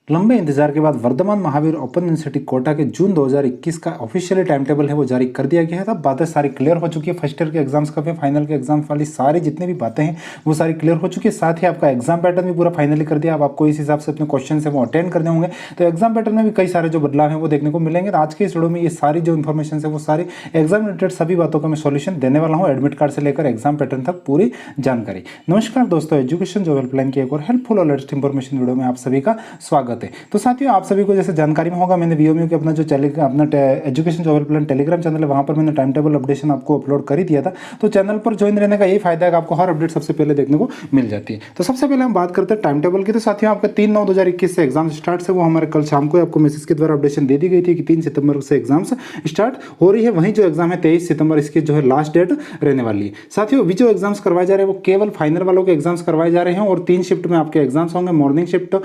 लंबे इंतजार के बाद वर्धमान महावीर ओपन यूनिवर्सिटी कोटा के जून 2021 का ऑफिशियली टाइम टेबल है वो जारी कर दिया गया है। तब बातें सारी क्लियर हो चुकी है। फर्स्ट ईयर के एग्जाम्स का भी, फाइनल के एग्जाम्स वाली सारी जितनी भी बातें हैं वो सारी क्लियर हो चुकी है। साथ ही आपका एग्जाम पैटर्न भी पूरा फाइनली कर दिया। अब आपको इस हिसाब से अपने क्वेश्चन है वो अटेंड करने होंगे। तो एग्जाम पैटर्न में भी कई सारे जो बदलाव है वो देखने को मिलेंगे। तो आज के इस वीडियो में ये सारी जो इन्फॉर्मेशन है वो सारी एग्जाम रिलेटेड सभी बातों का मैं सॉल्यूशन देने वाला हूँ, एडमिट कार्ड से लेकर एग्जाम पैटर्न तक पूरी जानकारी। नमस्कार दोस्तों, एजुकेशन जॉब हेल्पलाइन की एक और हेल्पफुल और लेटेस्ट इंफॉर्मेशन वीडियो में आप सभी का स्वागत है। तो साथियों, आप सभी को जैसे जानकारी में होगा, मैंने वीओएमयू के अपना जो अपना education job helpline Telegram channel है वहाँ पर मैंने टाइम टेबल अपडेशन आपको अपलोड कर ही दिया था। तो चैनल पर ज्वाइन रहने का यही फायदा है कि आपको हर अपडेट सबसे पहले देखने को मिल जाती है। तो सबसे पहले हम बात करते हैं टाइम टेबल की। तो साथियों, आपका 3/9/2021 से एग्जाम स्टार्ट है वो हमारे कल शाम को आपको मैसेज के द्वारा अपडेशन दे दी गई थी कि 3 सितंबर से एग्जाम्स स्टार्ट हो रही है। वहीं जो एग्जाम है 23 सितंबर इसकी जो है लास्ट डेट रहने वाली है। साथियों, अभी जो एग्जाम्स करवाए जा रहे हैं वो केवल फाइनल वालों के एग्जाम्स करवाए जा रहे हैं और 3 शिफ्ट में आपके एग्जाम्स होंगे। मॉर्निंग शिफ्ट,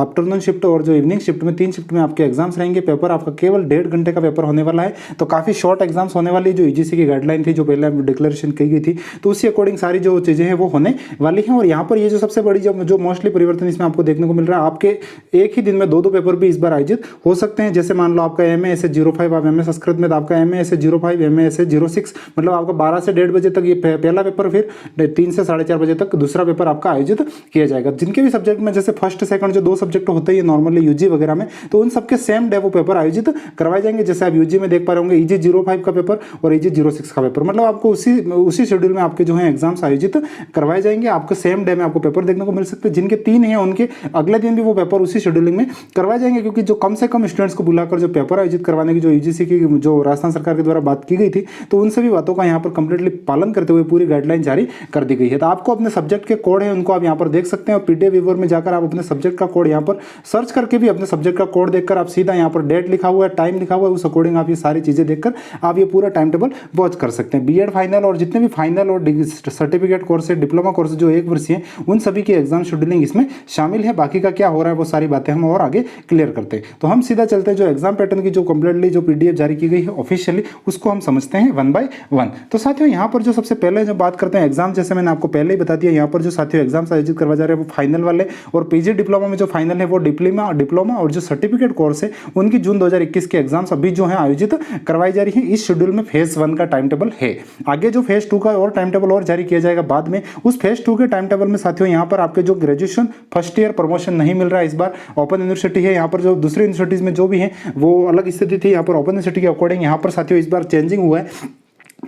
आफ्टरनून शिफ्ट और जो इवनिंग शिफ्ट में 3 शिफ्ट में आपके एग्जाम्स रहेंगे। पेपर आपका केवल 1.5 घंटे का पेपर होने वाला है। तो काफ़ी शॉर्ट एग्जाम्स होने वाली, जो यूजीसी की गाइडलाइन थी, जो पहले डिक्लेरेशन की गई थी, तो उसी अकॉर्डिंग सारी जो चीज़ें हैं वो होने वाली हैं। और यहाँ पर ये जो सबसे बड़ी जो मोस्टली परिवर्तन इसमें आपको देखने को मिल रहा है, आपके एक ही दिन में 2 पेपर भी इस बार आयोजित हो सकते हैं। जैसे मान लो आपका MA ऐसे 05, आप MS संस्कृत में, तो आपका MA ऐसे 05, MA ऐसे 06, मतलब आपका 12 से 1.5 बजे तक ये पहला पेपर, फिर 3 से 4:30 बजे तक दूसरा पेपर आपका आयोजित किया जाएगा। जिनके भी सब्जेक्ट में जैसे फर्स्ट सेकंड जो 2 सब्जेक्ट होते हैं नॉर्मली यूजी वगैरह में, तो उन सबके सेम डे वो पेपर आयोजित करवाए जाएंगे। जैसे आप यूजी में देख पा रहे होंगे EG 05 का पेपर और EG 06 का पेपर, मतलब आपको उसी शेड्यूल में आपके जो है एग्जाम्स आयोजित करवाए जाएंगे। आपको सेम डे में आपको पेपर देखने को मिल सकते हैं। जिनके 3 हैं उनके अगले दिन भी वो पेपर उसी शेड्यूलिंग में करवाए जाएंगे, क्योंकि जो कम से कम स्टूडेंट्स को बुलाकर जो पेपर आयोजित करवाने की जो यूजीसी की जो राजस्थान सरकार के द्वारा बात की गई थी, तो उन सभी बातों का यहाँ पर कंप्लीटली पालन करते हुए पूरी गाइडलाइन जारी कर दी गई है। तो आपको अपने सब्जेक्ट के कोड है उनको आप यहाँ पर देख सकते हैं और PDF व्यूअर में जाकर आप अपने सब्जेक्ट का कोड यहाँ पर सर्च करके भी अपने सब्जेक्ट का कोड देखकर आप सीधा यहाँ पर डेट लिखा हुआ है, टाइम लिखा हुआ है, उस अकॉर्डिंग आप ये सारी चीजें देखकर आप ये पूरा टाइम टेबल वॉच कर सकते हैं। बीएड फाइनल और जितने भी फाइनल और सर्टिफिकेट कोर्स है, डिप्लोमा कोर्स जो 1 वर्षीय है, उन सभी की एग्जाम शेड्यूलिंग इसमें शामिल है। बाकी का क्या हो रहा है वो सारी बातें हम और आगे क्लियर करते हैं। तो हम सीधा चलते हैं जो एग्जाम पैटर्न की जो कंप्लीटली जो PDF जारी की गई है ऑफिशियली, उसको हम समझते हैं 1 बाय 1। तो साथियों, यहाँ पर जो सबसे पहले जब बात करते हैं एग्जाम, जैसे मैंने आपको पहले ही बता दिया, यहाँ पर जो साथियों एग्जाम्स आयोजित करवाए जा रहे हैं वो फाइनल वाले और PG डिप्लोमा में जो फाइनल है वो डिप्लोमा और जो सर्टिफिकेट कोर्स है उनकी जून 2021 के एग्जाम्स अभी जो है आयोजित करवाई जा रही है। इस शेड्यूल में फेज 1 का टाइम टेबल है। आगे जो फेज 2 का और टाइम टेबल और जारी किया जाएगा बाद में। उस फेज 2 के टाइम टेबल में साथियों यहाँ पर आपके जो ग्रेजुएशन फर्स्ट ईयर प्रमोशन नहीं मिल रहा है इस बार, ओपन यूनिवर्सिटी है। यहाँ पर जो दूसरी यूनिवर्सिटीज में जो भी है वो अलग स्थिति थी, यहाँ पर ओपन यूनिवर्सिटी के अकॉर्डिंग यहाँ पर साथियों इस बार चेंजिंग हुआ है।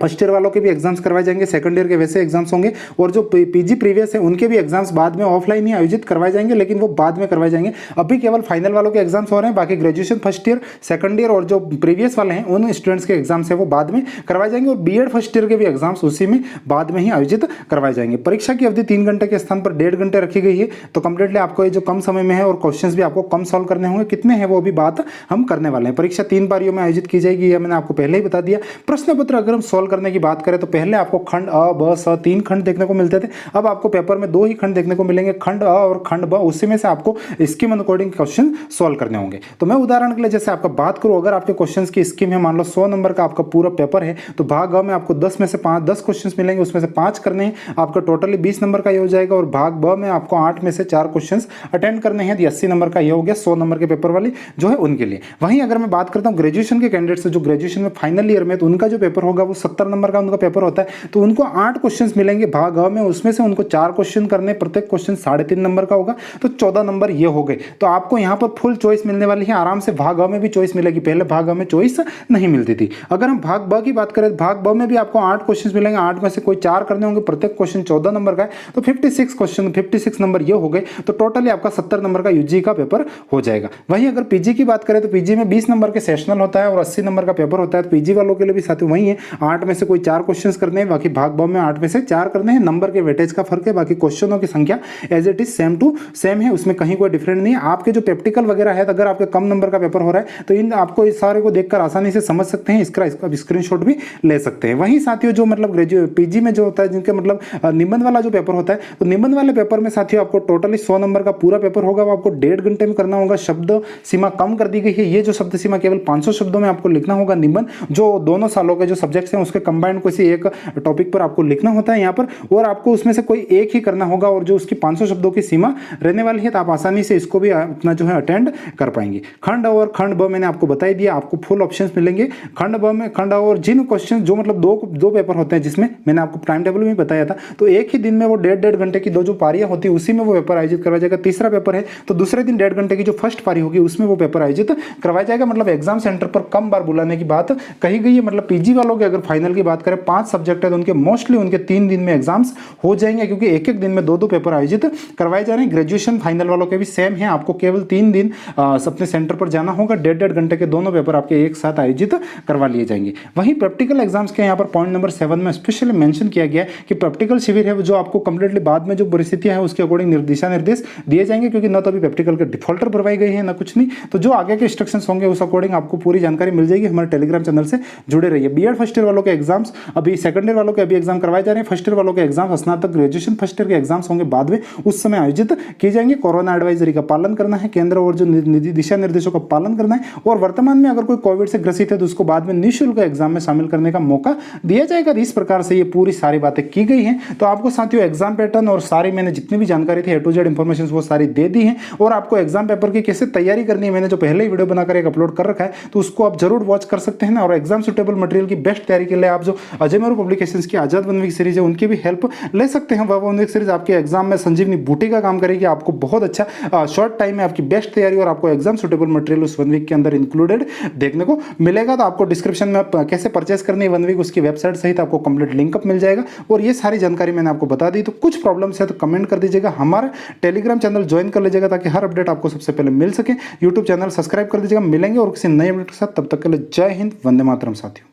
फर्स्ट ईयर वालों के भी एग्जाम्स करवाए जाएंगे, सेकंड ईयर के वैसे एग्जाम्स होंगे और जो PG प्रीवियस है उनके भी एग्जाम्स बाद में ऑफलाइन ही आयोजित करवाए जाएंगे, लेकिन वो बाद में करवाए जाएंगे। अभी केवल फाइनल वालों के एग्जाम्स हो रहे हैं। बाकी graduation first year, second year और जो प्रीवियस वाले हैं उन स्टूडेंट्स के एग्जाम्स है वो बाद में करवाए जाएंगे और BEd फर्स्ट ईयर के भी एग्जाम्स उसी में बाद में ही आयोजित करवाए जाएंगे। परीक्षा की अवधि 3 घंटे के स्थान पर 1.5 घंटे रखी गई है। तो कंप्लीटली आपको ये जो कम समय में है और क्वेश्चन भी आपको कम सॉल्व करने होंगे। कितने हैं वो अभी बात हम करने वाले हैं। परीक्षा 3 पारियों में आयोजित की जाएगी, यह मैंने आपको पहले ही बता दिया। प्रश्न पत्र अगर हम सॉल्व करने की बात करें तो पहले आपको खंड अ, ब, स 3 खंड देखने को मिलते थे। अब आपको पेपर में 2 ही खंड देखने को मिलेंगे, खंड अ और खंड ब। उसी में से आपको स्कीम अकॉर्डिंग क्वेश्चन सॉल्व करने होंगे। तो मैं उदाहरण के लिए जैसे आपका बात करूं, अगर आपके क्वेश्चंस की स्कीम है, मान लो 100 नंबर का आपका पूरा पेपर है, तो भाग अ में आपको 10 में से 10 क्वेश्चन मिलेंगे, उसमें से 5 करने हैं। आपका टोटली 20 नंबर का ये हो जाएगा। और भाग ब में आपको 8 में से 4 क्वेश्चन अटेंड करने हैं, 80 नंबर का ये हो गया 100 नंबर के पेपर वाली जो है उनके लिए। वहीं अगर मैं बात करता हूँ ग्रेजुएशन के कैंडिडेट से, जो ग्रेजुएशन में फाइनल ईयर में, तो उनका जो पेपर होगा वो 70 नंबर का उनका पेपर होता है। तो उनको 8 क्वेश्चंस मिलेंगे भाग अ में, उसमें से उनको 4 क्वेश्चन करने, प्रत्येक क्वेश्चन 3.5 नंबर का होगा, तो 14 नंबर ये हो गए। तो आपको यहाँ पर फुल चॉइस मिलने वाली है। आराम से भाग अ में भी चॉइस मिलेगी, पहले भाग अ में चॉइस नहीं मिलती थी। अगर हम भाग ब की बात करें, भाग ब में भी आपको 8 क्वेश्चन मिलेंगे, 8 में से कोई 4 करने होंगे, प्रत्येक क्वेश्चन 14 नंबर का है, तो 56 नंबर ये हो गए। तो टोटली आपका 70 नंबर का यूजी का पेपर हो जाएगा। वहीं अगर PG की बात करें तो PG में 20 नंबर के सेशनल होता है और 80 नंबर का पेपर होता है। तो PG वालों के लिए भी साथ वही है, 8 में से कोई 4 क्वेश्चन करने हैं, बाकी भाग ब में 8 में से 4 करने हैं। नंबर के वेटेज का फर्क है, बाकी क्वेश्चनों की संख्या as it is same to same है, उसमें कहीं कोई डिफरेंट नहीं है। आपके जो प्रैक्टिकल वगैरह है, अगर आपके कम नंबर का पेपर हो रहा है तो इन आपको इस सारे को देखकर आसानी से समझ सकते हैं, इसका स्क्रीनशॉट भी ले सकते हैं। वहीं साथियों जो मतलब PG में जो होता है, जिनके मतलब निबंध वाला जो पेपर होता है, तो निबंध वाले पेपर में साथियों आपको टोटली 100 नंबर का पूरा पेपर होगा, वो आपको 1.5 घंटे में करना होगा। शब्द सीमा कम कर दी गई है। ये जो शब्द सीमा केवल 500 शब्दों में आपको लिखना होगा निबंध, जो दोनों सालों के जो सब्जेक्ट्स हैं उसके कंबाइंड किसी एक टॉपिक पर आपको लिखना होता है यहाँ पर, और आपको उसमें से कोई एक ही करना होगा और जो उसकी 500 शब्दों की सीमा रहने वाली है, तो आप आसानी से इसको भी अपना जो है अटेंड कर पाएंगे। खंड और खंड ब मैंने आपको बता ही दिया, आपको फुल ऑप्शंस मिलेंगे खंड ब में। खंड और जिन क्वेश्चन जो मतलब दो पेपर होते हैं, जिसमें मैंने आपको टाइम टेबल में बताया था, तो एक ही दिन में वो 1.5 घंटे की दो जो पारियां होती है उसी में वो पेपर आयोजित करवाया जाएगा। तीसरा पेपर है तो दूसरे दिन 1.5 घंटे की जो फर्स्ट पारी होगी उसमें वो पेपर आयोजित करवाया जाएगा। मतलब एग्जाम सेंटर पर कम बार बुलाने की बात कही गई है। मतलब पीजी वालों की अगर फाइनल की बात करें, 5 सब्जेक्ट है तो उनके मोस्टली उनके 3 दिन में एग्जाम्स हो जाएंगे, क्योंकि एक एक दिन में 2-2 पेपर आयोजित करवाए जा रहे हैं। ग्रेजुएशन फाइनल वालों के भी सेम है, आपको केवल 3 दिन अपने सेंटर पर जाना होगा। 1.5 घंटे के दोनों पेपर आपके एक साथ आयोजित करवा लिए जाएंगे। वहीं प्रैक्टिकल एग्जाम्स के यहाँ पर पॉइंट नंबर 7 में स्पेशली मेंशन किया गया है कि प्रैक्टिकल शिविर है जो आपको कंप्लीटली बाद में जो परिस्थितियां है उसके अकॉर्डिंग दिशा निर्देश दिए जाएंगे, क्योंकि न तो अभी प्रैक्टिकल के डिफॉल्टर भरवाई गई है ना कुछ नहीं। तो जो आगे के इंस्ट्रक्शंस होंगे उस अकॉर्डिंग आपको पूरी जानकारी मिल जाएगी। हमारे टेलीग्राम चैनल से जुड़े रहिए। बीएड फर्स्ट ईयर वालों के एग्जाम्स अभी, सेकंड ईयर वालों के अभी एग्जाम करवाए जा रहे हैं। फर्स्ट ईयर वालों के एग्जाम, स्नातक ग्रेजुएशन फर्स्ट ईयर के एग्जाम्स होंगे बाद में, उस समय आयोजित किए जाएंगे। कोरोना एडवाइजरी का पालन करना है, केंद्र और जो दिशा निर्देशों का पालन करना है, और वर्तमान में अगर कोई कोविड से ग्रसित है तो उसको बाद में निःशुल्क एग्जाम में शामिल करने का मौका दिया जाएगा। इस प्रकार से ये पूरी सारी बातें की गई हैं। तो आपको साथियों एग्जाम पैटर्न और सारी मैंने जितनी भी जानकारी थी A to Z इंफॉर्मेशन वो सारी दे दी है। और आपको एग्जाम पेपर की कैसे तैयारी करनी है मैंने जो पहले ही वीडियो बनाकर एक अपलोड कर रखा है, तो उसको आप जरूर वॉच कर सकते हैं ना। और एग्जाम सुटेबल मटेरियल की बेस्ट तैयारी के लिए आप जो अजय मेरू पब्लिकेशंस की आजाद वन वीक सीरीज है उनकी भी हेल्प ले सकते हैं। वह वन वीक सीरीज आपके एग्जाम में संजीवनी बूटी का काम करेगी। आपको बहुत अच्छा शॉर्ट टाइम में आपकी बेस्ट तैयारी और आपको एग्जाम सुटेबल मटेरियल उस वन वीक के अंदर इंक्लूडेड देखने को मिलेगा। तो आपको डिस्क्रिप्शन में कैसे परचेस करनी है वन वीक उसकी वेबसाइट सहित आपको कंप्लीट लिंकअप मिल जाएगा। और ये सारी जानकारी मैंने आपको बता दी। तो कुछ प्रॉब्लम्स है तो कमेंट कर दीजिएगा, हमारा टेलीग्राम चैनल ज्वाइन कर लीजिएगा ताकि हर अपडेट आपको सबसे पहले मिल सके। यूट्यूब चैनल सब्सक्राइब कर दीजिएगा। मिलेंगे और किसी नए अपडेट के साथ, तब तक के लिए जय हिंद, वंदे मातरम साथियों।